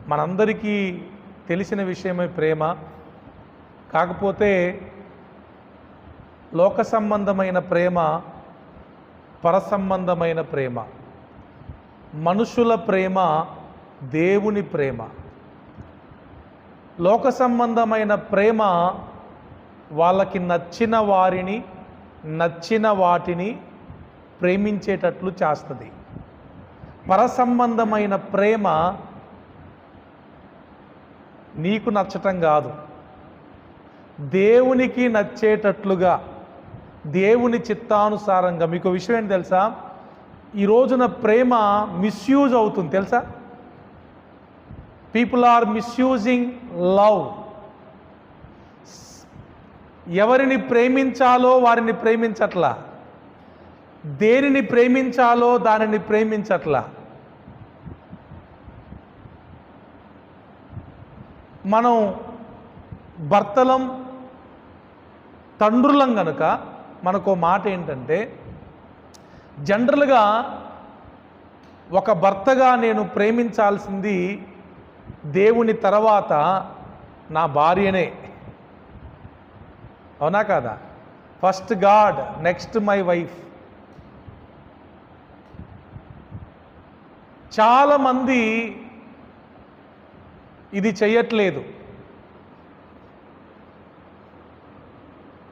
మనందరికీ తెలిసిన విషయమే ప్రేమ. కాకపోతే లోక సంబంధమైన ప్రేమ, పరసంబంధమైన ప్రేమ, మనుషుల ప్రేమ, దేవుని ప్రేమ. లోక సంబంధమైన ప్రేమ వాళ్ళకి నచ్చిన వారిని, నచ్చిన వాటిని ప్రేమించేటట్లు చేస్తుంది. పరసంబంధమైన ప్రేమ నీకు నచ్చటం కాదు, దేవునికి నచ్చేటట్లుగా, దేవుని చిత్తానుసారంగా. మీకు విషయం ఏంటి తెలుసా? ఈ రోజున ప్రేమ మిస్యూజ్ అవుతుంది తెలుసా? People are misusing love. ఎవరిని ప్రేమించాలో వారిని ప్రేమించట్లా, దేనిని ప్రేమించాలో దానిని ప్రేమించట్లా. మనం భర్తలం, తండ్రులం గనుక మనకు మాట ఏంటంటే, జనరల్గా ఒక భర్తగా నేను ప్రేమించాల్సింది దేవుని తర్వాత నా భార్యనే. అవునా కాదా? First God, next my wife. చాలామంది ఇది చెయ్యట్లేదు.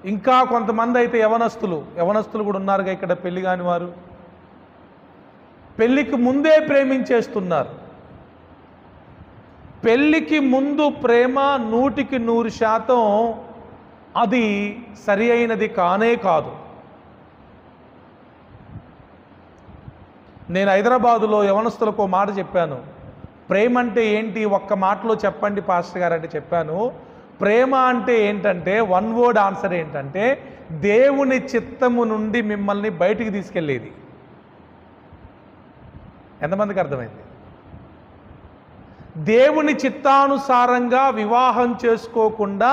ఇంకా కొంతమంది అయితే యవనస్తులు కూడా ఉన్నారుగా ఇక్కడ, పెళ్లి కాని వారు. పెళ్ళికి ముందే ప్రేమించేస్తున్నారు. పెళ్ళికి ముందు ప్రేమ 100% అది సరి అయినది కానే కాదు. నేను హైదరాబాదులో యవనస్తులకు ఒక మాట చెప్పాను. ప్రేమ అంటే ఏంటి ఒక్క మాటలో చెప్పండి పాస్టర్ గారు అంటే చెప్పాను. ప్రేమ అంటే ఏంటంటే, వన్ వర్డ్ ఆన్సర్ ఏంటంటే, దేవుని చిత్తము నుండి మిమ్మల్ని బయటికి తీసుకెళ్ళేది. ఎంతమందికి అర్థమైంది? దేవుని చిత్తానుసారంగా వివాహం చేసుకోకుండా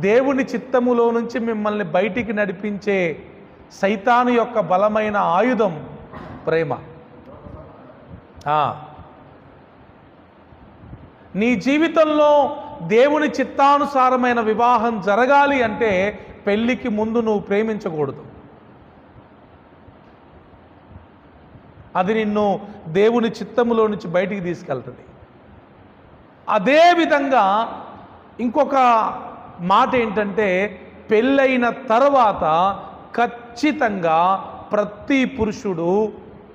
దేవుని చిత్తములో నుంచి మిమ్మల్ని బయటికి నడిపించే సైతాను యొక్క బలమైన ఆయుధం ప్రేమ. నీ జీవితంలో దేవుని చిత్తానుసారమైన వివాహం జరగాలి అంటే పెళ్ళికి ముందు నువ్వు ప్రేమించకూడదు. అది నిన్ను దేవుని చిత్తములో నుంచి బయటికి తీసుకెళ్తుంది. అదేవిధంగా ఇంకొక మాట ఏంటంటే, పెళ్ళైన తర్వాత ఖచ్చితంగా ప్రతి పురుషుడు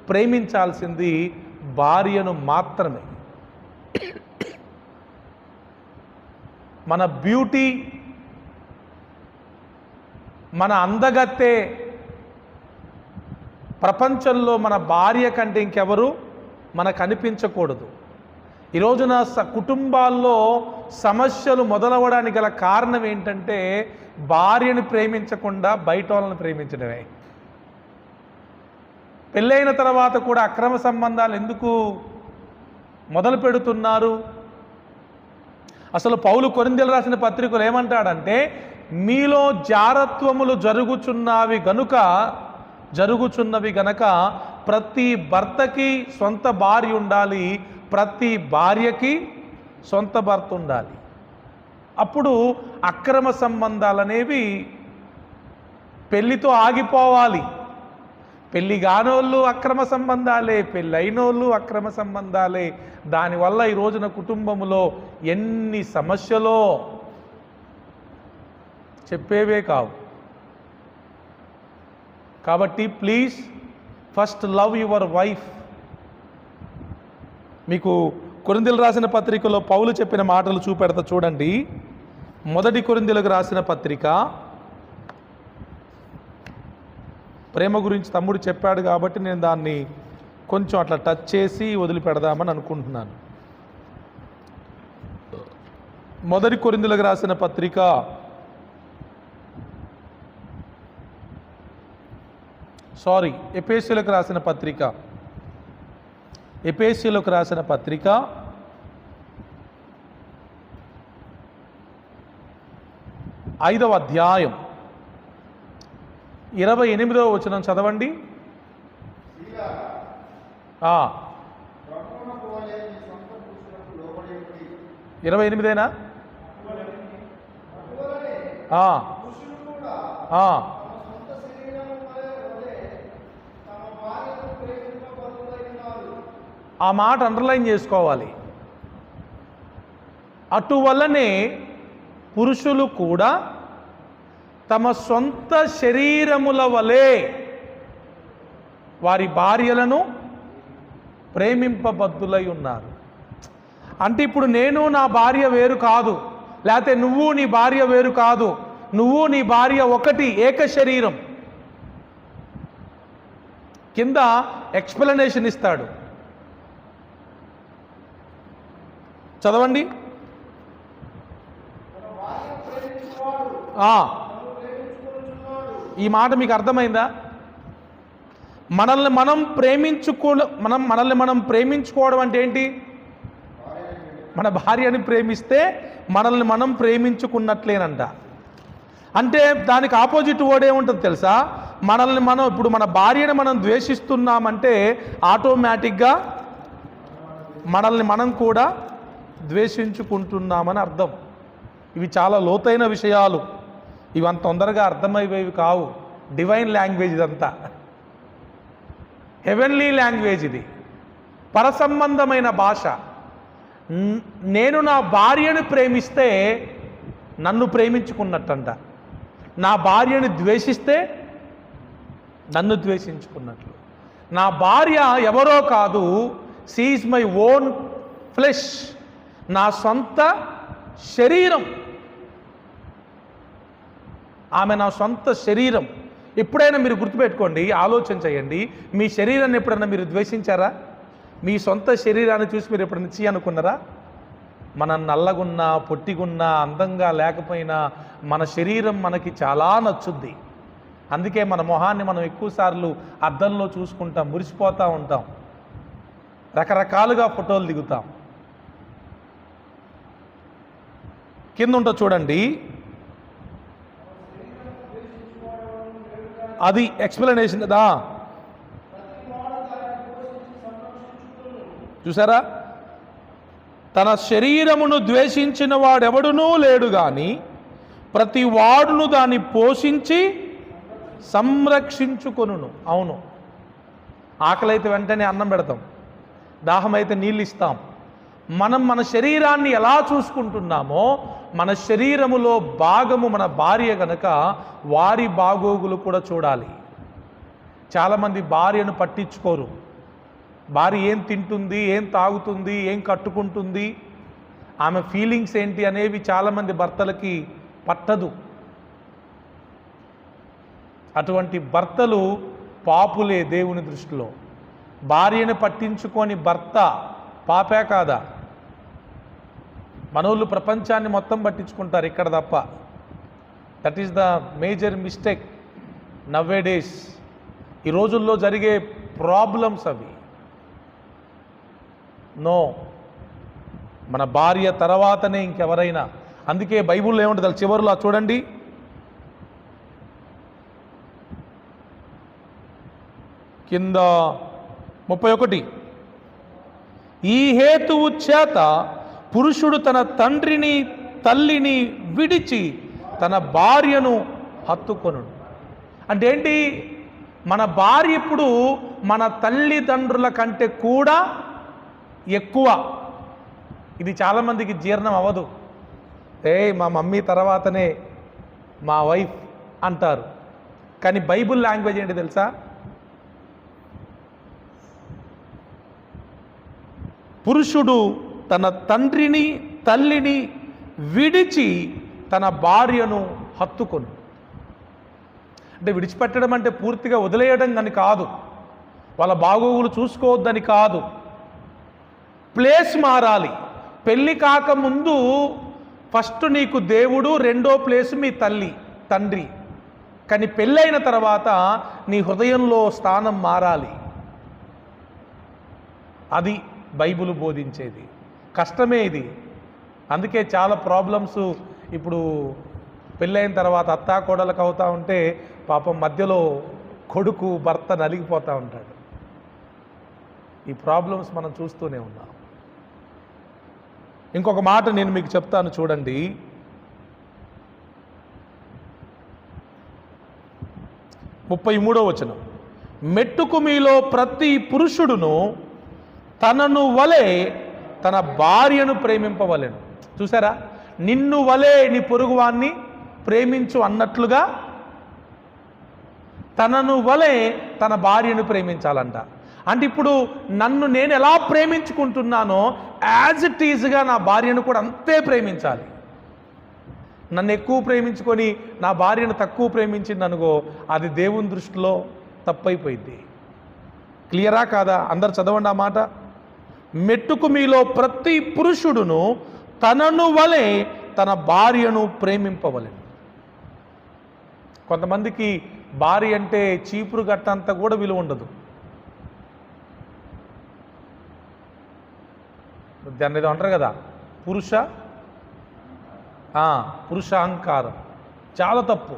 ప్రేమించాల్సింది భార్యను మాత్రమే. మన బ్యూటీ, మన అందగత్తే ప్రపంచంలో మన భార్య కంటే ఇంకెవరు మనకు అనిపించకూడదు. ఈ రోజున కుటుంబాల్లో సమస్యలు మొదలవడానికి గల కారణం ఏంటంటే, భార్యను ప్రేమించకుండా బయట వాళ్ళని ప్రేమించడమే. పెళ్ళైన తర్వాత కూడా అక్రమ సంబంధాలు ఎందుకు మొదలు పెడుతున్నారు? అసలు పౌలు కొరింథీయులకు రాసిన పత్రికలో ఏమంటాడంటే, మీలో జారత్వములు జరుగుచున్నవి గనక ప్రతి భర్తకి సొంత భార్య ఉండాలి, ప్రతి భార్యకి సొంత భర్త ఉండాలి. అప్పుడు అక్రమ సంబంధాలు అనేవి పెళ్ళితో ఆగిపోవాలి. పెళ్ళి కానోళ్ళు అక్రమ సంబంధాలే, పెళ్ళైనోళ్ళు అక్రమ సంబంధాలే. దానివల్ల ఈ రోజున కుటుంబంలో ఎన్ని సమస్యలో చెప్పేవే కావు. కాబట్టి please first love your wife. మీకు కొరింథీయులకు రాసిన పత్రికలో పౌలు చెప్పిన మాటలు చూపెడతా చూడండి. 1 కొరింథీయులకు రాసిన పత్రిక, ప్రేమ గురించి తమ్ముడు చెప్పాడు కాబట్టి నేను దాన్ని కొంచెం అట్లా టచ్ చేసి వదిలిపెడదామని అనుకుంటున్నాను. 1 కొరింథీయులకు రాసిన పత్రిక ఎఫెసీయులకు రాసిన పత్రిక 5వ అధ్యాయం 28వ వచనం చదవండి. 28 ఆ మాట అండర్లైన్ చేసుకోవాలి. అటువలనే పురుషులు కూడా తమ సొంత శరీరముల వలె వారి భార్యలను ప్రేమింపబద్ధులై ఉన్నారు. అంటే ఇప్పుడు నేను నా భార్య వేరు కాదు, లేకపోతే నువ్వు నీ భార్య వేరు కాదు, నువ్వు నీ భార్య ఒకటి, ఏక శరీరం. కింద ఎక్స్ప్లెనేషన్ ఇస్తాడు, చదవండి. ఈ మాట మీకు అర్థమైందా? మనల్ని మనం ప్రేమించుకోవడం అంటే ఏంటి? మన భార్యని ప్రేమిస్తే మనల్ని మనం ప్రేమించుకున్నట్లేనంట. అంటే దానికి ఆపోజిట్ వర్డ్ ఏముంటుంది తెలుసా? ఇప్పుడు మన భార్యని మనం ద్వేషిస్తున్నామంటే ఆటోమేటిక్గా మనల్ని మనం కూడా ద్వేషించుకుంటున్నామని అర్థం. ఇవి చాలా లోతైన విషయాలు, ఇవి అంత తొందరగా అర్థమయ్యేవి కావు. డివైన్ లాంగ్వేజ్ ఇదంతా, హెవెన్లీ లాంగ్వేజ్ ఇది, పరసంబంధమైన భాష. నేను నా భార్యను ప్రేమిస్తే నన్ను ప్రేమించుకున్నట్టంట, నా భార్యను ద్వేషిస్తే నన్ను ద్వేషించుకున్నట్లు. నా భార్య ఎవరో కాదు, she is my own flesh, నా సొంత శరీరం. ఆమె నా సొంత శరీరం. ఎప్పుడైనా మీరు గుర్తుపెట్టుకోండి, ఆలోచన చేయండి, మీ శరీరాన్ని ఎప్పుడైనా మీరు ద్వేషించారా? మీ సొంత శరీరాన్ని చూసి మీరు ఎప్పుడైనా చీ అనుకున్నారా? మనం నల్లగున్నా, పొట్టిగున్నా, అందంగా లేకపోయినా మన శరీరం మనకి చాలా నచ్చుద్ది. అందుకే మన మొహాన్ని మనం ఎక్కువసార్లు అద్దంలో చూసుకుంటాం, మురిసిపోతూ ఉంటాం, రకరకాలుగా ఫోటోలు దిగుతాం. కింద ఉంటో చూడండి, అది ఎక్స్ప్లెనేషన్ కదా. చూసారా? తన శరీరమును ద్వేషించిన వాడెవడునూ లేడు గాని ప్రతి వాడును దాన్ని పోషించి సంరక్షించుకొనును. అవును, ఆకలైతే వెంటనే అన్నం పెడతాం, దాహమైతే నీళ్ళు ఇస్తాం. మనం మన శరీరాన్ని ఎలా చూసుకుంటున్నామో, మన శరీరములో భాగము మన భార్య గనక వారి బాగోగులు కూడా చూడాలి. చాలామంది భార్యను పట్టించుకోరు. భార్య ఏం తింటుంది, ఏం తాగుతుంది, ఏం కట్టుకుంటుంది, ఆమె ఫీలింగ్స్ ఏంటి అనేవి చాలామంది భర్తలకి పట్టదు. అటువంటి భర్తలు పాపులే దేవుని దృష్టిలో. భార్యను పట్టించుకొని భర్త పాపే కాదా? మనోళ్ళు ప్రపంచాన్ని మొత్తం పట్టించుకుంటారు ఇక్కడ తప్ప. That is the major mistake నవ్వే డేస్. ఈ రోజుల్లో జరిగే ప్రాబ్లమ్స్ అవి. నో, మన భార్య తర్వాతనే ఇంకెవరైనా. అందుకే బైబుల్లో ఏముంటుంది చివరిలో చూడండి, కింద 31, ఈ హేతువు చేత పురుషుడు తన తండ్రిని తల్లిని విడిచి తన భార్యను హత్తుకొనును. అంటే ఏంటి? మన భార్య ఇప్పుడు మన తల్లిదండ్రుల కంటే కూడా ఎక్కువ. ఇది చాలామందికి జీర్ణం అవ్వదు. మా మమ్మీ తర్వాతనే మా వైఫ్ అంటారు. కానీ బైబుల్ లాంగ్వేజ్ ఏంటి తెలుసా? పురుషుడు తన తండ్రిని తల్లిని విడిచి తన భార్యను హత్తుకొను. అంటే విడిచిపెట్టడం అంటే పూర్తిగా వదిలేయడం అని కాదు, వాళ్ళ బాగోగులు చూసుకోవద్దని కాదు. ప్లేస్ మారాలి. పెళ్ళి కాకముందు ఫస్ట్ నీకు దేవుడు, రెండో ప్లేస్ మీ తండ్రి. కానీ పెళ్ళైన తర్వాత నీ హృదయంలో స్థానం మారాలి. అది బైబిల్ బోధించేది. కష్టమే ఇది. అందుకే చాలా ప్రాబ్లమ్స్ ఇప్పుడు పెళ్ళైన తర్వాత అత్తా కోడలకు అవుతూ ఉంటే పాపం మధ్యలో కొడుకు భర్త నలిగిపోతూ ఉంటాడు. ఈ ప్రాబ్లమ్స్ మనం చూస్తూనే ఉన్నాం. ఇంకొక మాట నేను మీకు చెప్తాను చూడండి. ముప్పై 33వ వచనం, మెట్టుకు మీలో ప్రతి పురుషుడును తనను వలె తన భార్యను ప్రేమింపవలెను. చూసారా, నిన్ను వలె నీ పొరుగువాన్ని ప్రేమించు అన్నట్లుగా తనను వలె తన భార్యను ప్రేమించాలంట. అంటే ఇప్పుడు నన్ను నేను ఎలా ప్రేమించుకుంటున్నానో యాజ్ ఇట్ ఈజ్గా నా భార్యను కూడా అంతే ప్రేమించాలి. నన్ను ఎక్కువ ప్రేమించుకొని నా భార్యను తక్కువ ప్రేమించింది అనుకో, అది దేవుని దృష్టిలో తప్పైపోయింది. క్లియరా కాదా? అందరు చదవండి ఆ మాట. మెట్టుకు మీలో ప్రతి పురుషుడును తనను వలె తన భార్యను ప్రేమింపవలెను. కొంతమందికి భార్య అంటే చీపురు గట్టంతా కూడా విలువ ఉండదు. దాన్ని ఏదో అంటారు కదా, పురుషాహంకారం. చాలా తప్పు.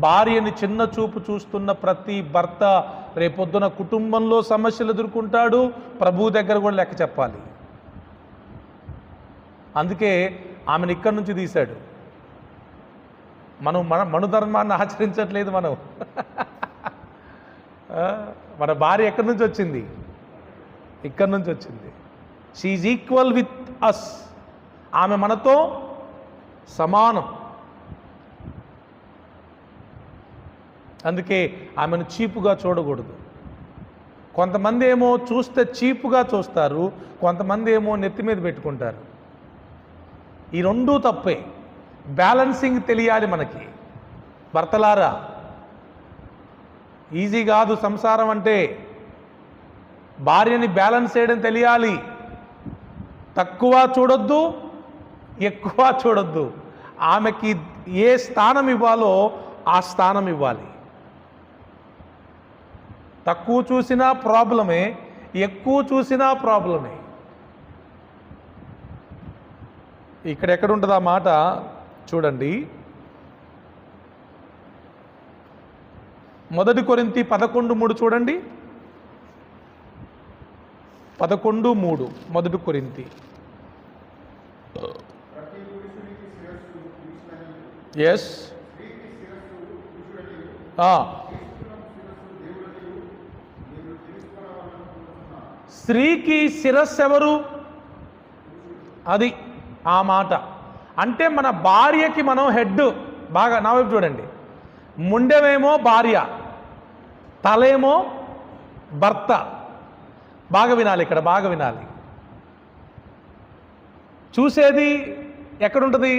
భార్యని చిన్న చూపు చూస్తున్న ప్రతి భర్త రేపొద్దున కుటుంబంలో సమస్యలు ఎదుర్కొంటాడు, ప్రభువు దగ్గర కూడా లెక్క చెప్పాలి. అందుకే ఆమెను ఇక్కడి నుంచి తీశాడు. మనం మనుధర్మాన్ని ఆచరించట్లేదు. మన భార్య ఎక్కడి నుంచి వచ్చింది? ఇక్కడి నుంచి వచ్చింది. She is equal with us. ఆమె మనతో సమానం. అందుకే ఆమెను చీపుగా చూడకూడదు. కొంతమంది ఏమో చూస్తే చీపుగా చూస్తారు, కొంతమంది ఏమో నెత్తి మీద పెట్టుకుంటారు. ఈ రెండూ తప్పే. బ్యాలెన్సింగ్ తెలియాలి మనకి. భర్తలారా, ఈజీ కాదు సంసారం అంటే. భార్యని బ్యాలెన్స్ చేయడం తెలియాలి. తక్కువ చూడొద్దు, ఎక్కువ చూడొద్దు. ఆమెకి ఏ స్థానం ఇవ్వాలో ఆ స్థానం ఇవ్వాలి. తక్కువ చూసినా ప్రాబ్లమే, ఎక్కువ చూసినా ప్రాబ్లమే. ఇక్కడెక్కడ ఉంటుంది ఆ మాట చూడండి. 1 కొరింథీ 11:3 చూడండి. 11:3 1 కొరింథీ. ఎస్, స్త్రీకి శిరస్సు ఎవరు? అది ఆ మాట. అంటే మన భార్యకి మనం హెడ్. బాగా నా వైపు చూడండి. ముండెమేమో భార్య, తలేమో భర్త. బాగా వినాలి, ఇక్కడ బాగా వినాలి. చూసేది ఎక్కడుంటుంది?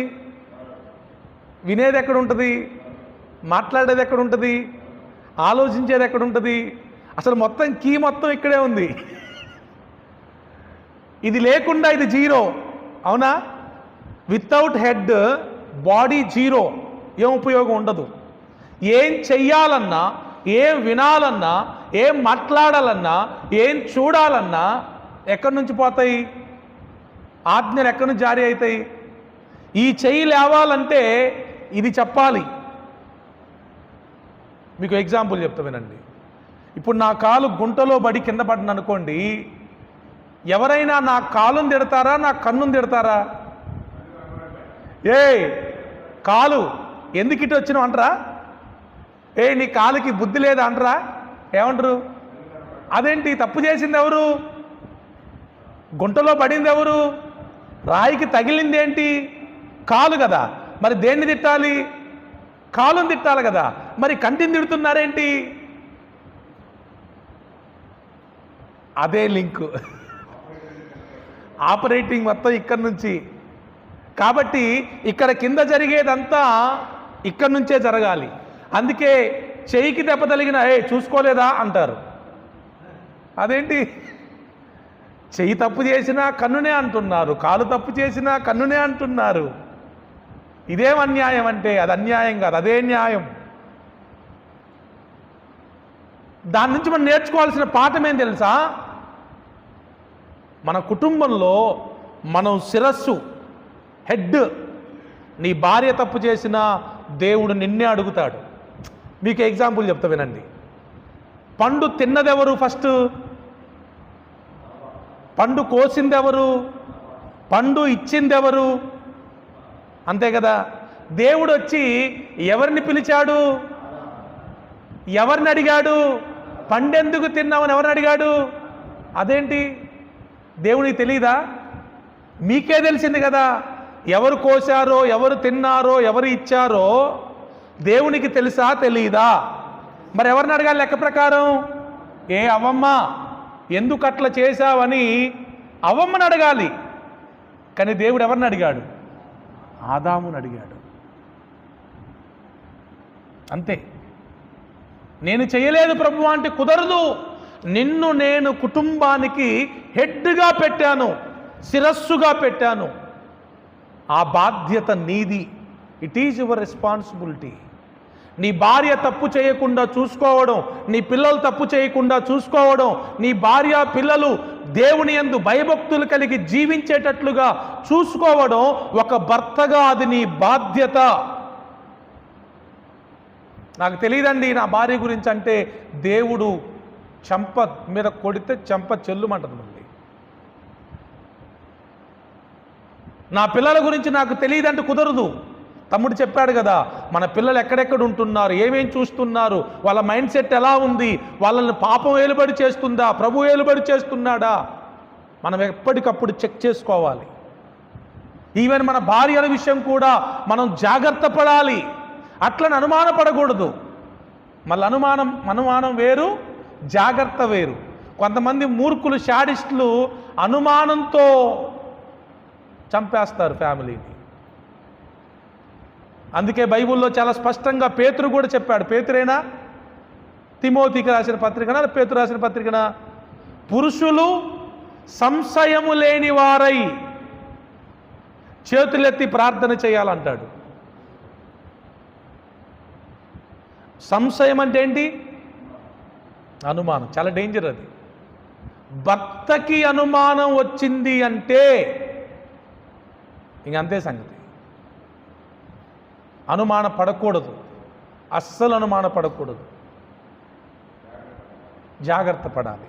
వినేది ఎక్కడుంటుంది? మాట్లాడేది ఎక్కడుంటుంది? ఆలోచించేది ఎక్కడుంటుంది? అసలు మొత్తం కీ మొత్తం ఇక్కడే ఉంది. ఇది లేకుండా ఇది జీరో. అవునా? Without head body zero. ఏం ఉపయోగం ఉండదు. ఏం చెయ్యాలన్నా, ఏం వినాలన్నా, ఏం మాట్లాడాలన్నా, ఏం చూడాలన్నా ఎక్కడి నుంచి పోతాయి? ఆజ్ఞలు ఎక్కడి నుంచి జారీ అవుతాయి? ఈ చెయ్యి లేవాలంటే ఇది చెప్పాలి. మీకు ఎగ్జాంపుల్ చెప్తా వినండి. ఇప్పుడు నా కాలు గుంటలో పడి కింద పడిన అనుకోండి, ఎవరైనా నా కాలుని తిడతారా, నా కన్నుని తిడతారా? కాలు ఎందుకు ఇటు వచ్చినావు అంటారా? నీ కాలుకి బుద్ధి లేదా అంటారా? ఏమంటారు? అదేంటి, తప్పు చేసింది ఎవరు? గుంటలో పడింది ఎవరు? రాయికి తగిలింది ఏంటి? కాలు కదా. మరి దేన్ని తిట్టాలి? కాలుని తిట్టాలి కదా. మరి కంటిని తిడుతున్నారేంటి? అదే లింకు. ఆపరేటింగ్ మొత్తం ఇక్కడి నుంచి. కాబట్టి ఇక్కడ కింద జరిగేదంతా ఇక్కడి నుంచే జరగాలి. అందుకే చెయ్యికి దెబ్బ తగిలిన చూసుకోలేదా అంటారు. అదేంటి, చెయ్యి తప్పు చేసినా కన్నునే అంటున్నారు, కాలు తప్పు చేసినా కన్నునే అంటున్నారు. ఇదేం అన్యాయం అంటే? అది అన్యాయం కాదు, అదే న్యాయం. దాని నుంచి మనం నేర్చుకోవాల్సిన పాఠం ఏం తెలుసా? మన కుటుంబంలో మనం శిరస్సు, హెడ్. నీ భార్య తప్పు చేసినా దేవుడు నిన్నే అడుగుతాడు. మీకు ఎగ్జాంపుల్ చెప్తా వినండి. పండు తిన్నదెవరు ఫస్ట్? పండు కోసిందెవరు? పండు ఇచ్చిందెవరు? అంతే కదా. దేవుడు వచ్చి ఎవరిని పిలిచాడు? ఎవరిని అడిగాడు? పండెందుకు తిన్నామని ఎవరిని అడిగాడు? అదేంటి దేవునికి తెలీదా? మీకే తెలిసింది కదా. ఎవరు కోశారో, ఎవరు తిన్నారో, ఎవరు ఇచ్చారో దేవునికి తెలుసా తెలీదా? మరి ఎవరిని అడగాలి లెక్క ప్రకారం? ఏ అవ్వమ్మ ఎందుకు అట్లా చేశావని అవ్వమ్మని అడగాలి. కానీ దేవుడు ఎవరిని అడిగాడు? ఆదాముని అడిగాడు. అంతే. నేను చేయలేదు ప్రభు అంటే కుదరదు. నిన్ను నేను కుటుంబానికి హెడ్గా పెట్టాను, శిరస్సుగా పెట్టాను. ఆ బాధ్యత నీది. It is your responsibility. నీ భార్య తప్పు చేయకుండా చూసుకోవడం, నీ పిల్లలు తప్పు చేయకుండా చూసుకోవడం, నీ భార్య పిల్లలు దేవుని యందు భయభక్తులు కలిగి జీవించేటట్లుగా చూసుకోవడం ఒక భర్తగా అది నీ బాధ్యత. నాకు తెలియదండి నా భార్య గురించి అంటే దేవుడు చెంప మీద కొడితే చెంప చెల్లుమంటది మళ్ళీ. నా పిల్లల గురించి నాకు తెలియదంటే కుదరదు. తమ్ముడు చెప్పాడు కదా, మన పిల్లలు ఎక్కడెక్కడ ఉంటున్నారు, ఏమేం చూస్తున్నారు, వాళ్ళ మైండ్ సెట్ ఎలా ఉంది, వాళ్ళని పాపం ఏలుబడి చేస్తుందా, ప్రభు ఏలుబడి చేస్తున్నాడా, మనం ఎప్పటికప్పుడు చెక్ చేసుకోవాలి. ఈవెన్ మన భార్యల విషయం కూడా మనం జాగ్రత్త పడాలి. అట్లని అనుమానపడకూడదు. మళ్ళీ అనుమానం వేరు, జాగ్రత్త వేరు. కొంతమంది మూర్ఖులు, శాడిస్టులు అనుమానంతో చంపేస్తారు ఫ్యామిలీని. అందుకే బైబిల్లో చాలా స్పష్టంగా పేతురు కూడా చెప్పాడు. పేతురేనా? తిమోతికి రాసిన పత్రికనా, పేతురు రాసిన పత్రికనా? పురుషులు సంశయము లేని వారై చేతులెత్తి ప్రార్థన చేయాలంటాడు. సంశయం అంటే ఏంటి? అనుమానం. చాలా డేంజర్ అది. భర్తకి అనుమానం వచ్చింది అంటే ఇంకంతే సంగతి. అనుమాన పడకూడదు, అస్సలు అనుమాన పడకూడదు, జాగ్రత్త పడాలి.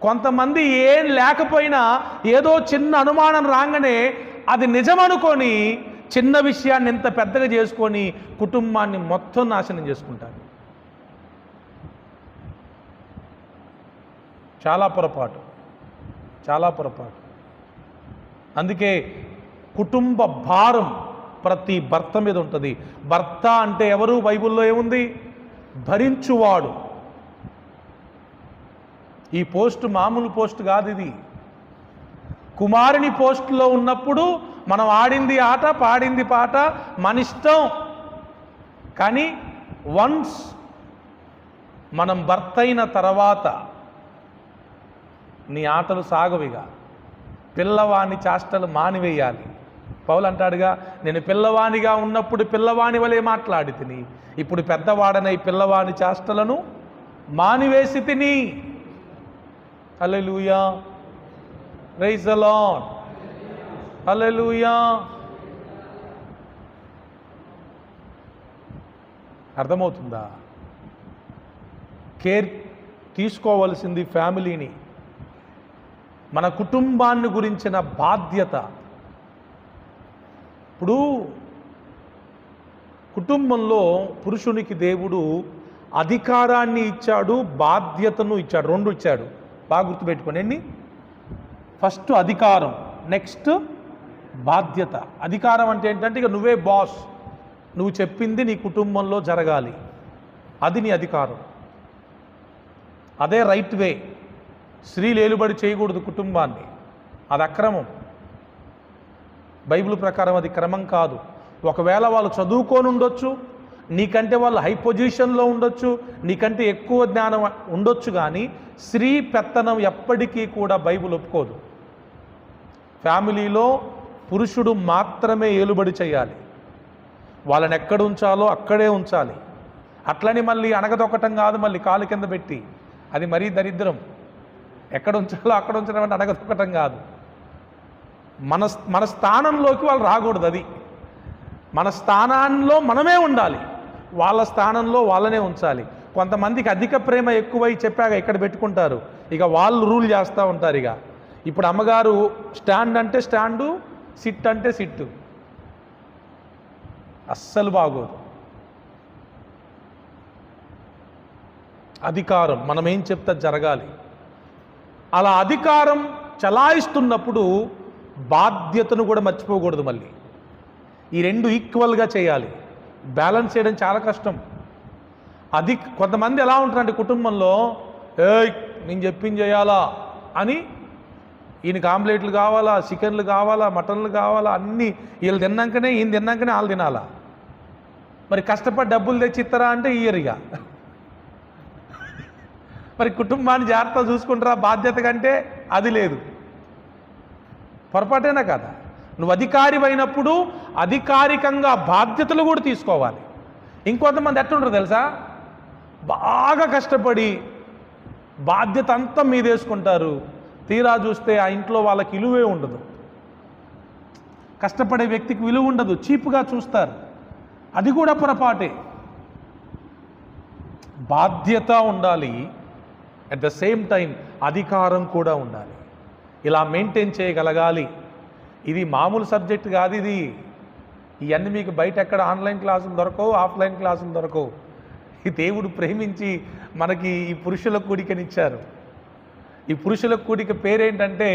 కొంతమంది ఏం లేకపోయినా ఏదో చిన్న అనుమానం రాగానే అది నిజమనుకొని చిన్న విషయాన్ని ఎంత పెద్దగా చేసుకొని కుటుంబాన్ని మొత్తం నాశనం చేసుకుంటారు. చాలా పొరపాటు, చాలా పొరపాటు. అందుకే కుటుంబ భారం ప్రతి భర్త మీద ఉంటుంది. భర్త అంటే ఎవరు? బైబిల్లో ఏముంది? భరించువాడు. ఈ పోస్ట్ మామూలు పోస్ట్ కాదు. ఇది కుమారుని పోస్టులో ఉన్నప్పుడు మనం ఆడింది ఆట, పాడింది పాట మన ఇష్టం. కానీ వన్స్ మనం భర్త అయిన తర్వాత నీ ఆటలు సాగవిగా. పిల్లవాని చేష్టలు మానివేయాలి. పౌలు అంటాడుగా, నేను పిల్లవానిగా ఉన్నప్పుడు పిల్లవాని వలె మాట్లాడి తిని, ఇప్పుడు పెద్దవాడనై పిల్లవాని చేష్టలను మానివేసి తిని. హల్లెలూయా, ప్రైజ్ ది లార్డ్, హల్లెలూయా. అర్థమవుతుందా? కేర్ తీసుకోవలసింది ఫ్యామిలీని, మన కుటుంబాన్ని గురించిన బాధ్యత. ఇప్పుడు కుటుంబంలో పురుషునికి దేవుడు అధికారాన్ని ఇచ్చాడు, బాధ్యతను ఇచ్చాడు. రెండు ఇచ్చాడు. బాగా గుర్తుపెట్టుకోండి. ఎన్ని? ఫస్ట్ అధికారం, నెక్స్ట్ బాధ్యత. అధికారం అంటే ఏంటంటే ఇక నువ్వే బాస్, నువ్వు చెప్పింది నీ కుటుంబంలో జరగాలి. అది నీ అధికారం. అదే రైట్ వే. స్త్రీలు ఏలుబడి చేయకూడదు కుటుంబాన్ని, అది అక్రమం. బైబిల్ ప్రకారం అది క్రమం కాదు. ఒకవేళ వాళ్ళు చదువుకొని ఉండొచ్చు, నీకంటే వాళ్ళు హై పొజిషన్లో ఉండొచ్చు, నీకంటే ఎక్కువ జ్ఞానం ఉండొచ్చు, కానీ స్త్రీ పెత్తనం ఎప్పటికీ కూడా బైబిల్ ఒప్పుకోదు. ఫ్యామిలీలో పురుషుడు మాత్రమే ఏలుబడి చేయాలి. వాళ్ళని ఎక్కడ ఉంచాలో అక్కడే ఉంచాలి. అట్లని మళ్ళీ అణగదొక్కటం కాదు, మళ్ళీ కాలు కింద పెట్టి, అది మరీ దరిద్రం. ఎక్కడ ఉంచాలో అక్కడ ఉంచడం అంటే అణగదొక్కటం కాదు. మన స్థానంలోకి వాళ్ళు రాకూడదు. అది మన స్థానంలో మనమే ఉండాలి, వాళ్ళ స్థానంలో వాళ్ళనే ఉంచాలి. కొంతమందికి అధిక ప్రేమ ఎక్కువై చెప్పాక ఇక్కడ పెట్టుకుంటారు, ఇక వాళ్ళు రూల్ చేస్తూ ఉంటారు. ఇక ఇప్పుడు అమ్మగారు స్టాండ్ అంటే స్టాండు, సిట్ అంటే సిట్టు. అస్సలు బాగోదు. అధికారం మనం ఏం చెప్తే జరగాలి. అలా అధికారం చలాయిస్తున్నప్పుడు బాధ్యతను కూడా మర్చిపోకూడదు. మళ్ళీ ఈ రెండు ఈక్వల్గా చేయాలి. బ్యాలెన్స్ చేయడం చాలా కష్టం. కొంతమంది ఎలా ఉంటారంటే కుటుంబంలో, నేను చెప్పింది చేయాలా అని, ఈయనకి ఆమ్లెట్లు కావాలా, చికెన్లు కావాలా, మటన్లు కావాలా, అన్నీ వీళ్ళు తిన్నాకనే ఈయన తిన్నాకనే వాళ్ళు తినాలా. మరి కష్టపడి డబ్బులు తెచ్చి ఇస్తారా అంటే ఇయ్యరిగా. మరి కుటుంబాన్ని జాగ్రత్తగా చూసుకుంటారా బాధ్యత కంటే? అది లేదు. పొరపాటేనా కదా? నువ్వు అధికారి అయినప్పుడు అధికారికంగా బాధ్యతలు కూడా తీసుకోవాలి. ఇంకొంతమంది ఎట్లుంటారు తెలుసా, బాగా కష్టపడి బాధ్యత అంతా మీదేసుకుంటారు. తీరా చూస్తే ఆ ఇంట్లో వాళ్ళకి విలువే ఉండదు. కష్టపడే వ్యక్తికి విలువ ఉండదు, చీపుగా చూస్తారు. అది కూడా పొరపాటే. బాధ్యత ఉండాలి, అట్ ద సేమ్ టైం అధికారం కూడా ఉండాలి. ఇలా మెయింటైన్ చేయగలగాలి. ఇది మామూలు సబ్జెక్ట్ కాదు. ఇవన్నీ మీకు బయట ఎక్కడ ఆన్లైన్ క్లాసులు దొరకవు, ఆఫ్లైన్ క్లాసులు దొరకవు. ఈ దేవుడు ప్రేమించి మనకి ఈ పురుషుల కూడికనిచ్చారు. ఈ పురుషుల కూడిక పేరేంటంటే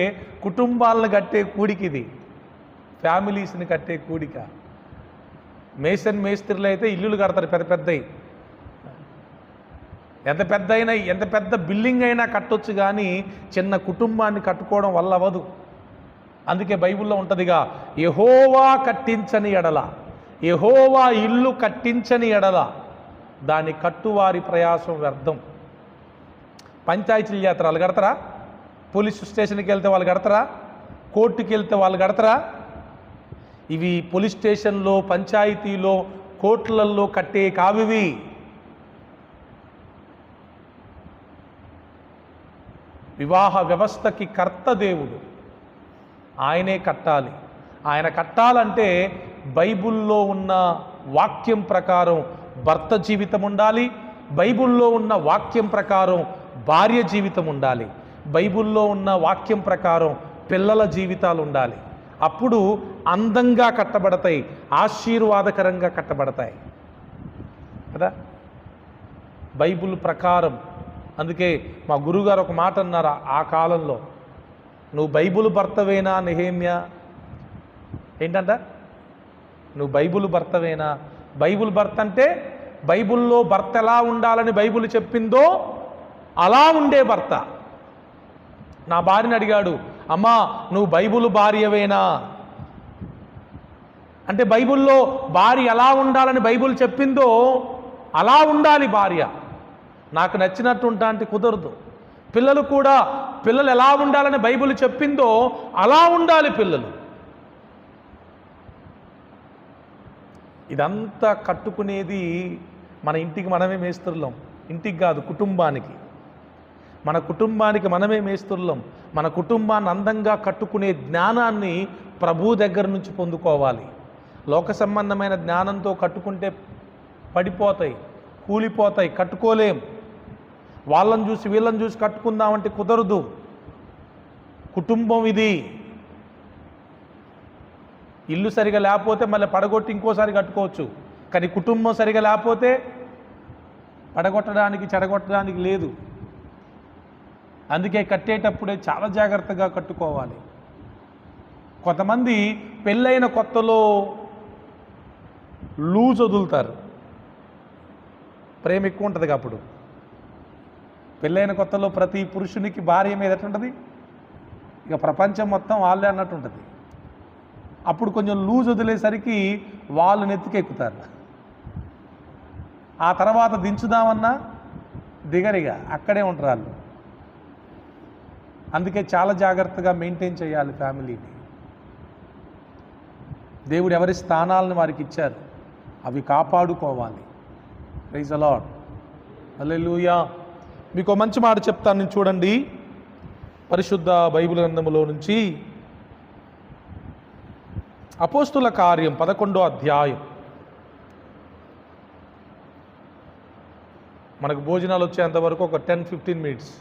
కుటుంబాలను కట్టే కూడిక. ఇది ఫ్యామిలీస్ని కట్టే కూడిక. మేస్త్రులు అయితే ఇల్లులు కడతారు పెద్ద పెద్దవి. ఎంత పెద్ద బిల్డింగ్ అయినా కట్టొచ్చు, కానీ చిన్న కుటుంబాన్ని కట్టుకోవడం వల్ల అవ్వదు. అందుకే బైబిల్లో ఉంటుందిగా, యెహోవా కట్టించని ఎడల, యెహోవా ఇల్లు కట్టించని ఎడల దాని కట్టువారి ప్రయాసం వ్యర్థం. పంచాయతీలు చేస్తారు, వాళ్ళు కడతారా? పోలీస్ స్టేషన్కి వెళ్తే వాళ్ళు కడతారా? కోర్టుకి వెళ్తే వాళ్ళు కడతారా? ఇవి పోలీస్ స్టేషన్లో, పంచాయతీలో, కోర్టులలో కట్టే కావివి. వివాహ వ్యవస్థకి కర్త దేవుడు. ఆయనే కట్టాలి. ఆయన కట్టాలంటే బైబిల్లో ఉన్న వాక్యం ప్రకారం భర్త జీవితం ఉండాలి, బైబిల్లో ఉన్న వాక్యం ప్రకారం భార్య జీవితం ఉండాలి, బైబిల్లో ఉన్న వాక్యం ప్రకారం పిల్లల జీవితాలు ఉండాలి. అప్పుడు అందంగా కట్టబడతాయి, ఆశీర్వాదకరంగా కట్టబడతాయి కదా బైబిల్ ప్రకారం. అందుకే మా గురువుగారు ఒక మాట అన్నారు ఆ కాలంలో, నువ్వు బైబిల్ భర్తవేనా నెహెమ్యా? ఏంటంట? నువ్వు బైబిల్ భర్తవేనా? బైబిల్ భర్త అంటే బైబిల్లో భర్త ఎలా ఉండాలని బైబిల్ చెప్పిందో అలా ఉండే భర్త. నా భార్యని అడిగాడు, అమ్మా నువ్వు బైబిల్ భార్యవేనా అంటే, బైబిల్లో భార్య ఎలా ఉండాలని బైబిల్ చెప్పిందో అలా ఉండాలి భార్య. నాకు నచ్చినట్టు ఉంటా అంటే కుదరదు. పిల్లలు ఎలా ఉండాలని బైబిల్ చెప్పిందో అలా ఉండాలి పిల్లలు. ఇదంతా కట్టుకునేది మన ఇంటికి మనమే మేస్తుర్లం. ఇంటికి కాదు, కుటుంబానికి. మన కుటుంబానికి మనమే మేస్తుర్లం. మన కుటుంబాన్ని అందంగా కట్టుకునే జ్ఞానాన్ని ప్రభు దగ్గర నుంచి పొందుకోవాలి. లోక సంబంధమైన జ్ఞానంతో కట్టుకుంటే పడిపోతాయి, కూలిపోతాయి, కట్టుకోలేం. వాళ్ళని చూసి వీళ్ళని చూసి కట్టుకుందామంటే కుదరదు. కుటుంబం ఇది. ఇల్లు సరిగా లేకపోతే మళ్ళీ పడగొట్టి ఇంకోసారి కట్టుకోవచ్చు, కానీ కుటుంబం సరిగా లేకపోతే పడగొట్టడానికి చెడగొట్టడానికి లేదు. అందుకే కట్టేటప్పుడే చాలా జాగ్రత్తగా కట్టుకోవాలి. కొంతమంది పెళ్ళైన కొత్తలో లూజ్ వదులుతారు, ప్రేమ ఎక్కువ ఉంటుంది. అప్పుడు పెళ్ళైన కొత్తలో ప్రతి పురుషునికి భార్య మీద ఎట్లుంటుంది, ఇక ప్రపంచం మొత్తం వాళ్ళే అన్నట్టు ఉంటుంది. అప్పుడు కొంచెం లూజ్ వదిలేసరికి వాళ్ళు నెత్తికెక్కుతారు. ఆ తర్వాత దించుదామన్నా దిగరిగా అక్కడే ఉంటారు వాళ్ళు. అందుకే చాలా జాగ్రత్తగా మెయింటైన్ చేయాలి ఫ్యామిలీని. దేవుడు ఎవరి స్థానాలను వారికి ఇచ్చారు, అవి కాపాడుకోవాలి. ప్రైజ్ ది లార్డ్, హల్లెలూయా. మీకు మంచి మాట చెప్తాను, నేను చూడండి. పరిశుద్ధ బైబిల్ గ్రంథములో నుంచి అపోస్తుల కార్యం 11వ అధ్యాయం. మనకు భోజనాలు వచ్చేంత వరకు ఒక 10-15 మినిట్స్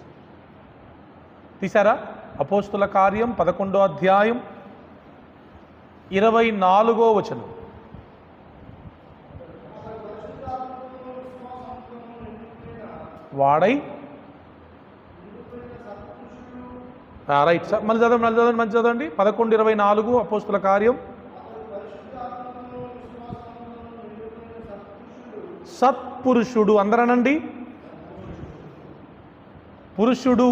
తీసారా? అపోస్తుల కార్యం 11వ అధ్యాయం 24వ వచనం. వాడై రైట్ సార్, మళ్ళీ చదవండి 11:24 అపోస్తుల కార్యం. సత్పురుషుడు అందరనండి, పురుషుడు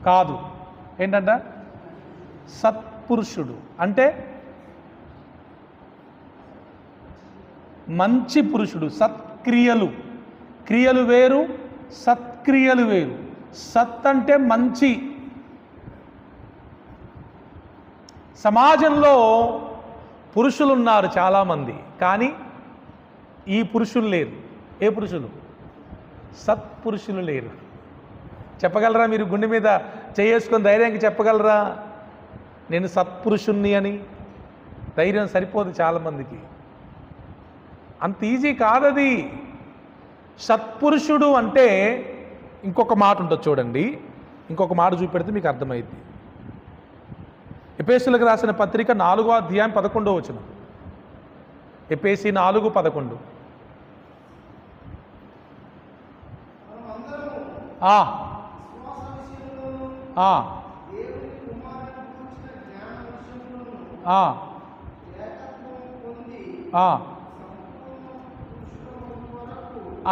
కాదు, ఏంటంట సత్పురుషుడు అంటే మంచి పురుషుడు. సత్క్రియలు, క్రియలు వేరు, సత్క్రియలు వేరు. సత్ అంటే మంచి. సమాజంలో పురుషులు ఉన్నారు చాలామంది, కానీ ఈ పురుషులు లేరు. ఏ పురుషులు? సత్పురుషులు లేరు. చెప్పగలరా? మీరు గుండె మీద చేసుకొని ధైర్యంగా చెప్పగలరా నేను సత్పురుషుణ్ణి అని? ధైర్యం సరిపోదు చాలామందికి, అంత ఈజీ కాదది. సత్పురుషుడు అంటే ఇంకొక మాట ఉంటుంది చూడండి, ఇంకొక మాట చూపెడితే మీకు అర్థమైంది. ఎఫెసీయులకు రాసిన పత్రిక 4వ అధ్యాయం 11వ వచనం. ఎఫెసీ 4:11.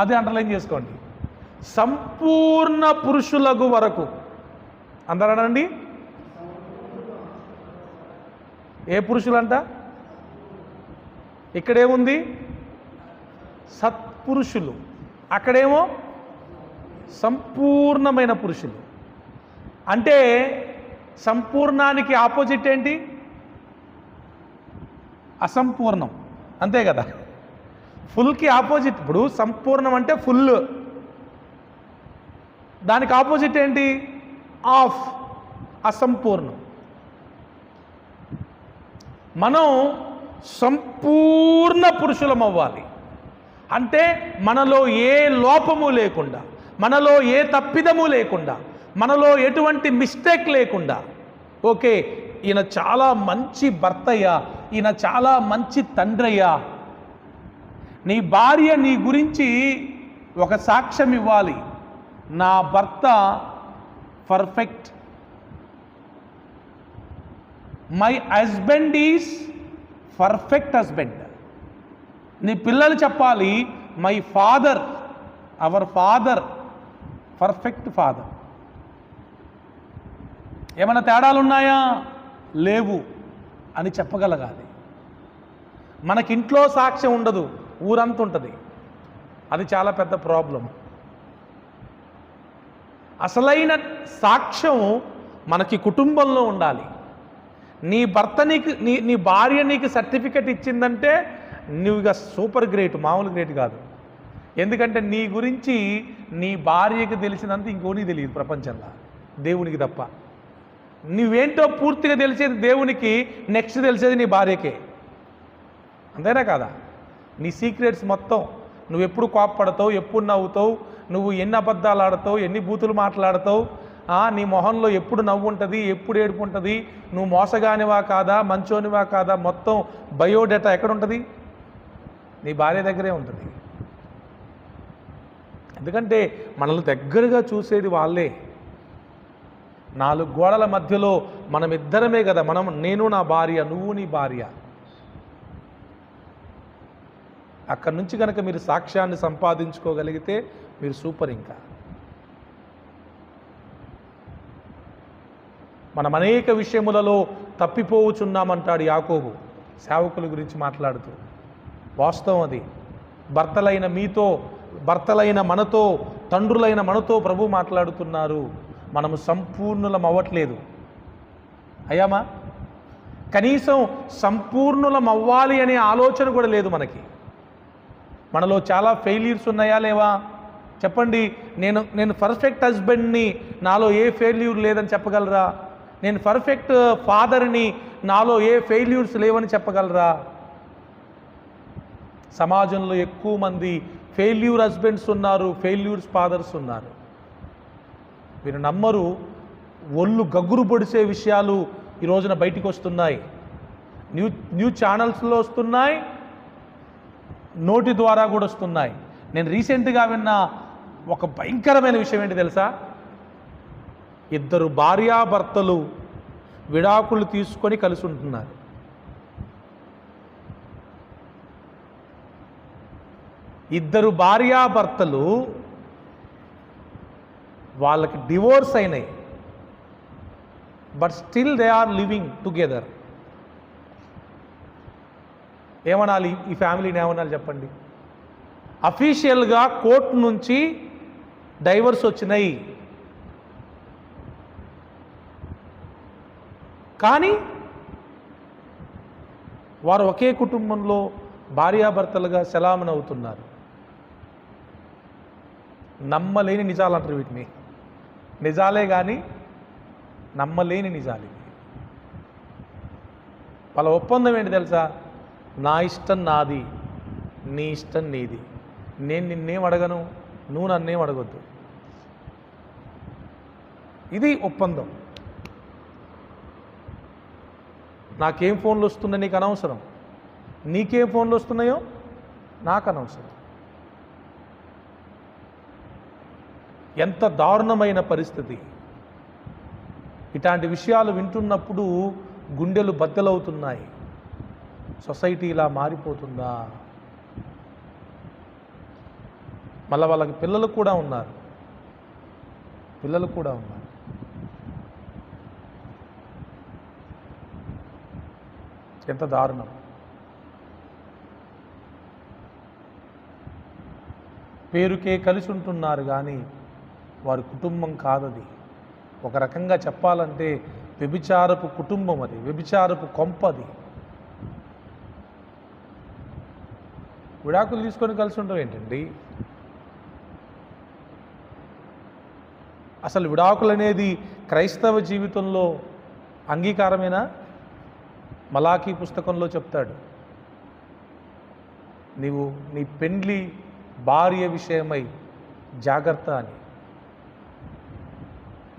అది అండర్లైన్ చేసుకోండి. సంపూర్ణ పురుషులకు వరకు. అందరనండి, ఏ పురుషులంట? ఇక్కడేముంది? సత్పురుషులు. అక్కడేమో సంపూర్ణమైన పురుషులు. అంటే సంపూర్ణానికి ఆపోజిట్ ఏంటి? అసంపూర్ణం, అంతే కదా. ఫుల్కి ఆపోజిట్. ఇప్పుడు సంపూర్ణం అంటే ఫుల్, దానికి ఆపోజిట్ ఏంటి? ఆఫ్, అసంపూర్ణం. మనం సంపూర్ణ పురుషులం అవ్వాలి అంటే మనలో ఏ లోపము లేకుండా, మనలో ఏ తప్పిదము లేకుండా, మనలో ఎటువంటి మిస్టేక్ లేకుండా, ఓకే ఈయన చాలా మంచి భర్తయ్యా, ఈయన చాలా మంచి తండ్రయ్యా. నీ భార్య నీ గురించి ఒక సాక్ష్యం ఇవ్వాలి, నా భర్త perfect, my husband is perfect husband. నీ పిల్లలు చెప్పాలి, my father, our father perfect father. ఏమైనా తేడాలు ఉన్నాయా? లేవు అని చెప్పగలగాలి. మనకింట్లో సాక్ష్యం ఉండదు, ఊరంతా ఉంటుంది. అది చాలా పెద్ద ప్రాబ్లం. అసలైన సాక్ష్యం మనకి కుటుంబంలో ఉండాలి. నీ భర్త నీకు నీ భార్య నీకు సర్టిఫికెట్ ఇచ్చిందంటే నువ్వు ఇక సూపర్ గ్రేట్, మామూలు గ్రేట్ కాదు. ఎందుకంటే నీ గురించి నీ భార్యకి తెలిసినంత ఇంకోనికి తెలియదు ప్రపంచంలో, దేవునికి తప్ప. నువ్వేంటో పూర్తిగా తెలిసేది దేవునికి, నెక్స్ట్ తెలిసేది నీ భార్యకే. అంతేనా కాదా? నీ సీక్రెట్స్ మొత్తం, నువ్వు ఎప్పుడు కోప్పడతావు, ఎప్పుడు నవ్వుతావు, నువ్వు ఎన్ని అబద్ధాలు ఆడతావు, ఎన్ని బూతులు మాట్లాడతావు, నీ మొహంలో ఎప్పుడు నవ్వు ఉంటుంది, ఎప్పుడు ఏడుపు ఉంటుంది, నువ్వు మోసగానివా కాదా, మంచోనివా కాదా, మొత్తం బయోడేటా ఎక్కడ ఉంటుంది? నీ భార్య దగ్గరే ఉంటుంది. ఎందుకంటే మనల్ని దగ్గరగా చూసేది వాళ్ళే. 4 గోడల మధ్యలో మనమిద్దరమే కదా, నేను నా భార్య, నువ్వు నీ భార్య. అక్కడి నుంచి కనుక మీరు సాక్ష్యాన్ని సంపాదించుకోగలిగితే మీరు సూపర్. ఇంకా మనం అనేక విషయములలో తప్పిపోవచ్చున్నామంటాడు యాకోబు సేవకుల గురించి మాట్లాడుతూ. వాస్తవం అది. భర్తలైన మనతో, తండ్రులైన మనతో ప్రభు మాట్లాడుతున్నారు. మనము సంపూర్ణులం అవ్వట్లేదు. అయ్యామా? కనీసం సంపూర్ణులం అవ్వాలి అనే ఆలోచన కూడా లేదు మనకి. మనలో చాలా ఫెయిల్యూర్స్ ఉన్నాయా లేవా? చెప్పండి. నేను పర్ఫెక్ట్ హస్బెండ్ని, నాలో ఏ ఫెయిల్యూర్ లేదని చెప్పగలరా? నేను పర్ఫెక్ట్ ఫాదర్ని, నాలో ఏ ఫెయిల్యూర్స్ లేవని చెప్పగలరా? సమాజంలో ఎక్కువ మంది ఫెయిల్యూర్ హస్బెండ్స్ ఉన్నారు, ఫెయిల్యూర్స్ ఫాదర్స్ ఉన్నారు. మీరు నమ్మరు, ఒళ్ళు గగ్గురు పొడిసే విషయాలు ఈ రోజున బయటికి వస్తున్నాయి. న్యూ ఛానల్స్లో వస్తున్నాయి, నోటి ద్వారా కూడా వస్తున్నాయి. నేను రీసెంట్గా విన్న ఒక భయంకరమైన విషయం ఏంటి తెలుసా? ఇద్దరు భార్యాభర్తలు విడాకులు తీసుకొని కలిసి ఉంటున్నారు. ఇద్దరు భార్యాభర్తలు వాళ్ళకి డివోర్స్ అయినాయి, but still they are living together. ఏమనాలి ఈ ఫ్యామిలీని? ఏమనాలి చెప్పండి? అఫీషియల్గా కోర్టు నుంచి డైవర్స్ వచ్చినాయి, కానీ వారు ఒకే కుటుంబంలో భార్యాభర్తలుగా సెలామన్ అవుతున్నారు. నమ్మలేని నిజాలు అంటారు వీటిని. నిజాలే కానీ నమ్మలేని నిజాలు. వాళ్ళ ఒప్పందం ఏంటి తెలుసా? నా ఇష్టం నాది, నీ ఇష్టం నీది. నేను నిన్నేం అడగను, నువ్వు నన్నేం అడగొద్దు. ఇది ఒప్పందం. నాకేం ఫోన్లు వస్తున్నాయో నీకు అనవసరం, నీకేం ఫోన్లు వస్తున్నాయో నాకు అనవసరం. ఎంత దారుణమైన పరిస్థితి! ఇట్లాంటి విషయాలు వింటున్నప్పుడు గుండెలు బద్దలవుతున్నాయి. సొసైటీ ఇలా మారిపోతుందా? మళ్ళీ వాళ్ళకి పిల్లలు కూడా ఉన్నారు. ఎంత దారుణం! పేరుకే కలిసి ఉంటున్నారు కానీ వారి కుటుంబం కాదది. ఒక రకంగా చెప్పాలంటే వ్యభిచారపు కుటుంబం అది, వ్యభిచారపు కొంపది. విడాకులు తీసుకొని కలిసి ఉండడం ఏంటండి? అసలు విడాకులు అనేది క్రైస్తవ జీవితంలో అంగీకారమేనా? మలాకీ పుస్తకంలో చెప్తాడు, నీవు నీ పెండ్లి భార్య విషయమై జాగ్రత్త అని.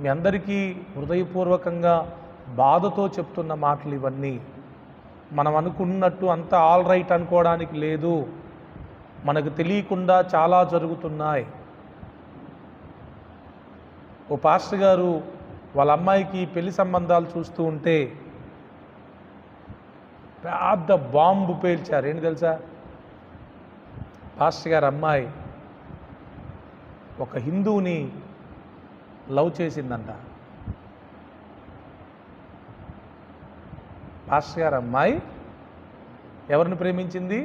మీ అందరికీ హృదయపూర్వకంగా బాధతో చెప్తున్న మాటలు ఇవన్నీ. మనం అనుకున్నట్టు అంత ఆల్ రైట్ అనుకోవడానికి లేదు. మనకు తెలియకుండా చాలా జరుగుతున్నాయి. ఓ పాస్టర్ గారు వాళ్ళ అమ్మాయికి పెళ్లి సంబంధాలు చూస్తూ ఉంటే పెద్ద బాంబు పేల్చారు. ఏంటి తెలుసా? పాస్టర్ గారి అమ్మాయి ఒక హిందువుని లవ్ చేసిందంట. పాస్టర్ గారి అమ్మాయి ఎవరిని ప్రేమించింది?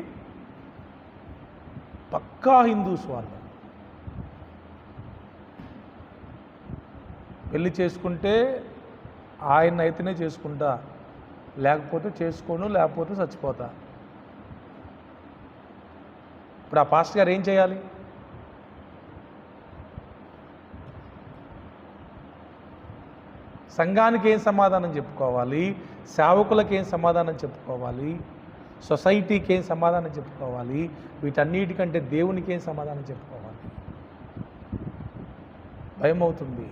పక్కా హిందూస్ వాళ్ళు. పెళ్లి చేసుకుంటే ఆయన అయితేనే చేసుకుంటా, లేకపోతే చేసుకోను, లేకపోతే చచ్చిపోతా. ఇప్పుడు ఆ పాస్టర్ గారు ఏం చేయాలి? సంఘానికి ఏం సమాధానం చెప్పుకోవాలి? సేవకులకు ఏం సమాధానం చెప్పుకోవాలి? సొసైటీకి ఏం సమాధానం చెప్పుకోవాలి? వీటన్నిటికంటే దేవునికి ఏం సమాధానం చెప్పుకోవాలి? భయం అవుతుంది.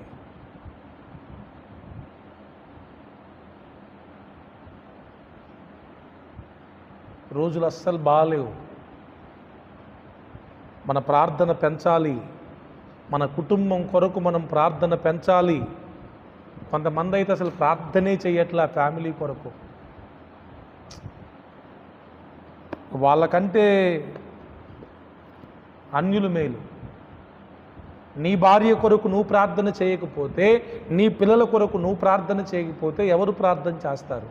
రోజులు అస్సలు బాగాలేవు. మన ప్రార్థన పెంచాలి. మన కుటుంబం కొరకు మనం ప్రార్థన పెంచాలి. కొంతమంది అయితే అసలు ప్రార్థనే చేయట్లా ఫ్యామిలీ కొరకు. వాళ్ళకంటే అన్యులు మేలు. నీ భార్య కొరకు నువ్వు ప్రార్థన చేయకపోతే, నీ పిల్లల కొరకు నువ్వు ప్రార్థన చేయకపోతే ఎవరు ప్రార్థన చేస్తారు?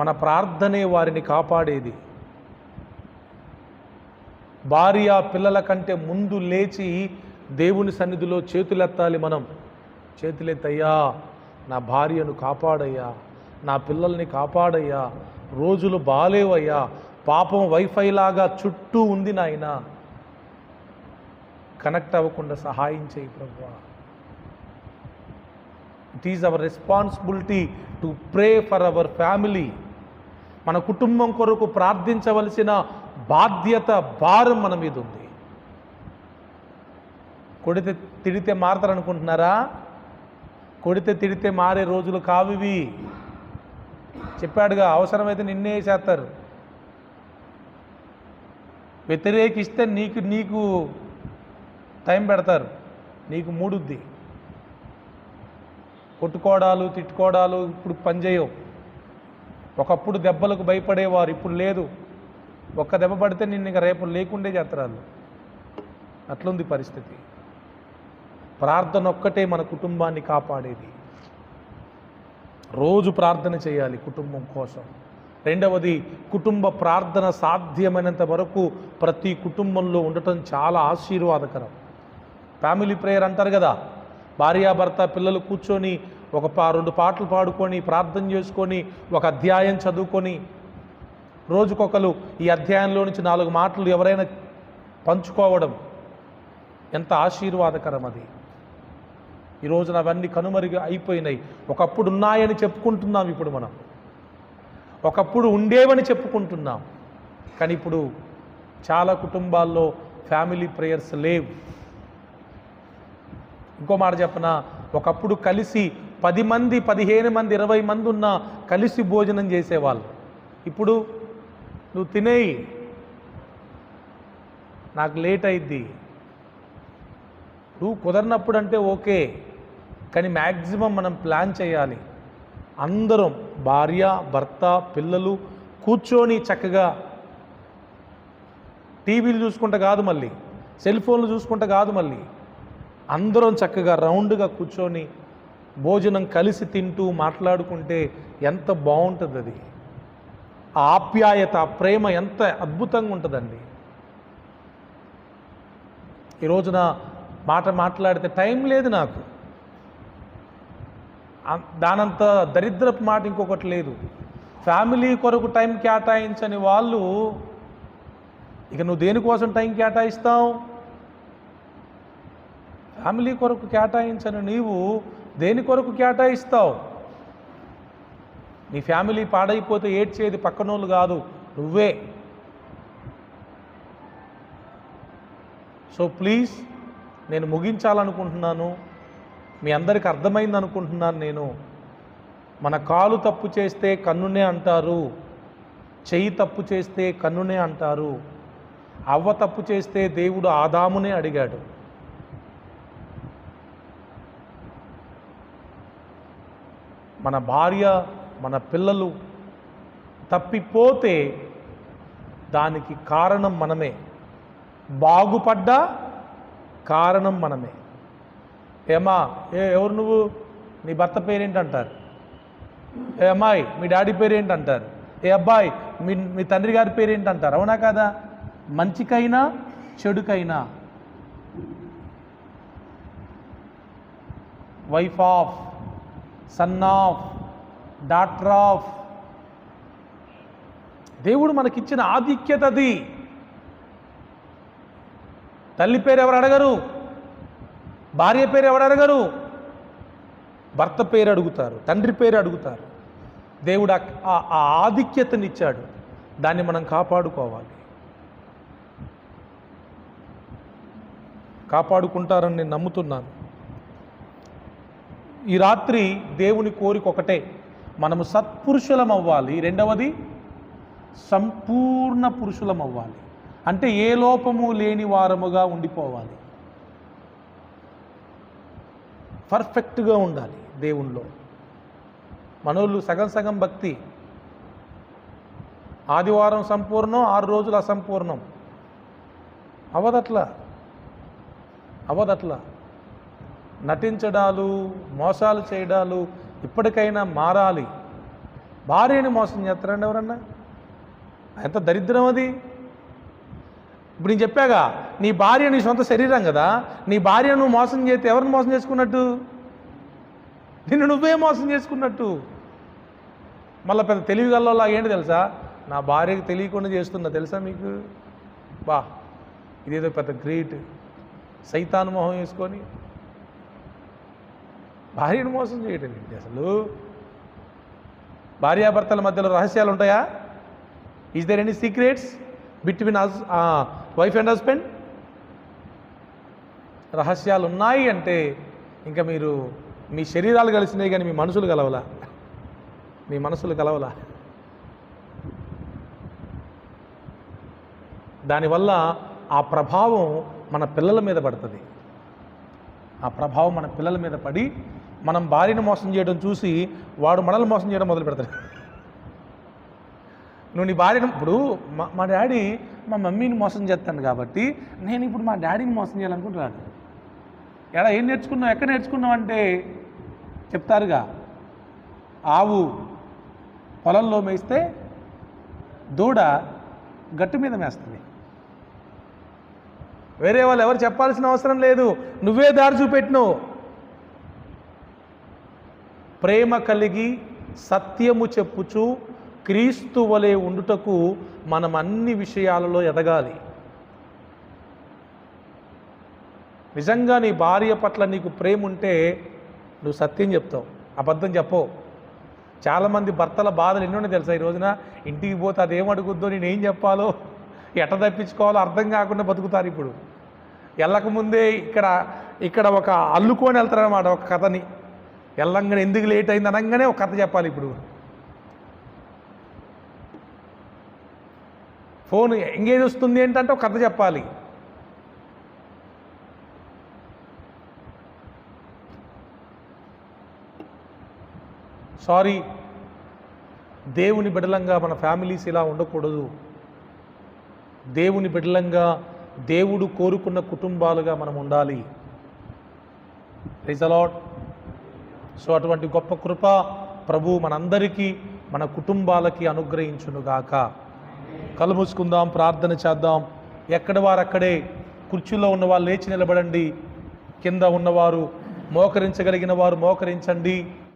మన ప్రార్థనే వారిని కాపాడేది. భార్య పిల్లల కంటే ముందు లేచి దేవుని సన్నిధిలో చేతులెత్తాలి. మనం చేతులెత్తయ్యా, నా భార్యను కాపాడయ్యా, నా పిల్లల్ని కాపాడయ్యా, రోజులు బాలేవయ్యా, పాపం వైఫై లాగా చుట్టూ ఉంది నాయన, కనెక్ట్ అవ్వకుండా సహాయం చేయి ప్రభువా. It is our responsibility to pray for our family. మన కుటుంబం కొరకు ప్రార్థించవలసిన బాధ్యత, భారం మన మీద ఉంది. కొడితే తిడితే మారతారనుకుంటున్నారా? కొడితే తిడితే మారే రోజులు కావివి. చెప్పాడుగా, అవసరమైతే నిన్నే చేస్తారు. వ్యతిరేకిస్తే నీకు టైం పెడతారు, నీకు మూడుద్ది. కొట్టుకోవడాలు తిట్టుకోవడాలు ఇప్పుడు పనిచేయవు. ఒకప్పుడు దెబ్బలకు భయపడేవారు, ఇప్పుడు లేదు. ఒక్క దెబ్బ పడితే నిన్ను ఇక రేపు లేకుండే చేస్తారు. అట్లుంది పరిస్థితి. ప్రార్థన ఒక్కటే మన కుటుంబాన్ని కాపాడేది. రోజు ప్రార్థన చేయాలి కుటుంబం కోసం. రెండవది, కుటుంబ ప్రార్థన సాధ్యమైనంత వరకు ప్రతి కుటుంబంలో ఉండటం చాలా ఆశీర్వాదకరం. ఫ్యామిలీ ప్రేయర్ అంటారు కదా, భార్యాభర్త పిల్లలు కూర్చొని ఒక 2 పాటలు పాడుకొని ప్రార్థన చేసుకొని ఒక అధ్యాయం చదువుకొని రోజుకొకరు ఈ అధ్యాయంలో నుంచి 4 మాటలు ఎవరైనా పంచుకోవడం ఎంత ఆశీర్వాదకరం అది. ఈ రోజున అవన్నీ కనుమరుగు అయిపోయినాయి. ఒకప్పుడు ఉన్నాయని చెప్పుకుంటున్నాం, ఇప్పుడు మనం ఒకప్పుడు ఉండేవని చెప్పుకుంటున్నాం. కానీ ఇప్పుడు చాలా కుటుంబాల్లో ఫ్యామిలీ ప్రేయర్స్ లేవు. ఇంకో మాట చెప్పనా, ఒకప్పుడు కలిసి 10 మంది 15 మంది 20 మంది ఉన్నా కలిసి భోజనం చేసేవాళ్ళు. ఇప్పుడు నువ్వు తినేయి, నాకు లేట్ అయిద్ది, నువ్వు కుదరినప్పుడు అంటే ఓకే, కానీ మ్యాక్సిమం మనం ప్లాన్ చేయాలి. అందరం భార్య భర్త పిల్లలు కూర్చొని చక్కగా టీవీలు చూసుకుంటా కాదు, మళ్ళీ సెల్ ఫోన్లు చూసుకుంటా కాదు, మళ్ళీ అందరం చక్కగా రౌండ్గా కూర్చొని భోజనం కలిసి తింటూ మాట్లాడుకుంటే ఎంత బాగుంటుంది. అది ఆ ఆప్యాయత ఆ ప్రేమ ఎంత అద్భుతంగా ఉంటుందండి. ఈ రోజున మాట్లాడితే టైం లేదు నాకు, దానంత దరిద్రపు మాట ఇంకొకటి లేదు. ఫ్యామిలీ కొరకు టైం కేటాయించని వాళ్ళు ఇక నువ్వు దేనికోసం టైం కేటాయిస్తావు? ఫ్యామిలీ కొరకు కేటాయించని నీవు దేని కొరకు కేటాయిస్తావు? నీ ఫ్యామిలీ పాడైపోతే ఏడ్చేది పక్కనోళ్ళు కాదు, నువ్వే. సో ప్లీజ్, నేను ముగించాలనుకుంటున్నాను. మీ అందరికీ అర్థమైంది అనుకుంటున్నాను నేను. మన కాలు తప్పు చేస్తే కన్నునే అంటారు, చెయ్యి తప్పు చేస్తే కన్నునే అంటారు. అవ్వ తప్పు చేస్తే దేవుడు ఆదామునే అడిగాడు. మన భార్య మన పిల్లలు తప్పిపోతే దానికి కారణం మనమే, బాగుపడ్డా కారణం మనమే. ఏమా ఎవరు నువ్వు, నీ భర్త పేరేంటి అంటారు. ఏ అమ్మాయి మీ డాడీ పేరేంటి అంటారు. ఏ అబ్బాయి మీ తండ్రి గారి పేరేంటి అంటారు. అవునా కదా? మంచికైనా చెడుకైనా wife of, son of, daughter of, దేవుడు మనకిచ్చిన ఆధిక్యత అది. తల్లి పేరు ఎవరు అడగరు, భార్య పేరు ఎవరు అడగరు, భర్త పేరు అడుగుతారు, తండ్రి పేరు అడుగుతారు. దేవుడు ఆ ఆధిక్యతనిచ్చాడు, దాన్ని మనం కాపాడుకోవాలి. కాపాడుకుంటారని నేను నమ్ముతున్నాను. ఈ రాత్రి దేవుని కోరిక ఒకటే, మనము సత్పురుషులం అవ్వాలి. రెండవది సంపూర్ణ పురుషులం అవ్వాలి. అంటే ఏ లోపము లేని వారముగా ఉండిపోవాలి, పర్ఫెక్ట్గా ఉండాలి దేవునిలో. మనోళ్ళు సగం సగం భక్తి, ఆదివారం సంపూర్ణం, 6 రోజులు అసంపూర్ణం. అవదట్లా నటించడాలు, మోసాలు చేయడాలు ఇప్పటికైనా మారాలి. భార్యని మోసం చేస్తారండి ఎవరన్నా? ఎంత దరిద్రం అది. ఇప్పుడు నేను చెప్పాగా, నీ భార్య నీ సొంత శరీరం కదా, నీ భార్య నువ్వు మోసం చేస్తే ఎవరిని మోసం చేసుకున్నట్టు? నిన్ను నువ్వే మోసం చేసుకున్నట్టు. మళ్ళీ పెద్ద తెలివిగల్లోలా ఏంటి తెలుసా, నా భార్యకి తెలియకుండా చేస్తున్నా తెలుసా మీకు? బా, ఇదేదో పెద్ద గ్రేట్. సైతాను మొహం వేసుకొని భార్యను మోసం చేయటం ఏంటి అసలు? భార్యాభర్తల మధ్యలో రహస్యాలు ఉంటాయా? Is there any secrets between wife and husband? రహస్యాలు ఉన్నాయి అంటే ఇంకా మీరు మీ శరీరాలు కలిసినాయి కానీ మీ మనసులు కలవలా, మీ మనసులు కలవలా. దానివల్ల ఆ ప్రభావం మన పిల్లల మీద పడుతుంది. ఆ ప్రభావం మన పిల్లల మీద పడి మనం భార్యను మోసం చేయడం చూసి వాడు మనల్ని మోసం చేయడం మొదలు పెడతాడు. నువ్వు నీ భార్యను, ఇప్పుడు మా డాడీ మా మమ్మీని మోసం చేస్తాను కాబట్టి నేను ఇప్పుడు మా డాడీని మోసం చేయాలనుకుంటున్నాను. ఎడా ఏం నేర్చుకున్నావు, ఎక్కడ నేర్చుకున్నావు అంటే చెప్తారుగా, ఆవు పొలంలో మేస్తే దూడ గట్టు మీద మేస్తుంది. వేరే వాళ్ళు ఎవరు చెప్పాల్సిన అవసరం లేదు, నువ్వే దారి చూపెట్టినావు. ప్రేమ కలిగి సత్యము చెప్పుచు క్రీస్తు వలె ఉండుటకు మనం అన్ని విషయాలలో ఎదగాలి. నిజంగా నీ భార్య పట్ల నీకు ప్రేమ ఉంటే నువ్వు సత్యం చెప్తావు, అబద్ధం చెప్పవు. చాలామంది భర్తల బాధలు ఎన్నోనే తెలుసా. ఈ రోజున ఇంటికి పోతే అదేం అడుగుద్దో, నేనేం చెప్పాలో, ఎట తప్పించుకోవాలో అర్థం కాకుండా బతుకుతారు. ఇప్పుడు వెళ్ళకముందే ఇక్కడ ఒక అల్లుకొని వెళ్తారన్నమాట ఒక కథని. వెళ్ళంగానే ఎందుకు లేట్ అయింది అనగానే ఒక కథ చెప్పాలి. ఇప్పుడు ఫోన్ ఎంగేజ్ వస్తుంది ఏంటంటే ఒక కథ చెప్పాలి. సారీ, దేవుని బిడ్డలంగా మన ఫ్యామిలీస్ ఇలా ఉండకూడదు. దేవుని బిడ్డలంగా దేవుడు కోరుకున్న కుటుంబాలుగా మనం ఉండాలి. Praise the lord. సో అటువంటి గొప్ప కృప ప్రభు మనందరికీ మన కుటుంబాలకి అనుగ్రహించునుగాక. కళ్ళు మూసుకుందాం, ప్రార్థన చేద్దాం. ఎక్కడ వారు అక్కడే, కుర్చీలో ఉన్నవాళ్ళు లేచి నిలబడండి, కింద ఉన్నవారు మోకరించగలిగిన వారు మోకరించండి.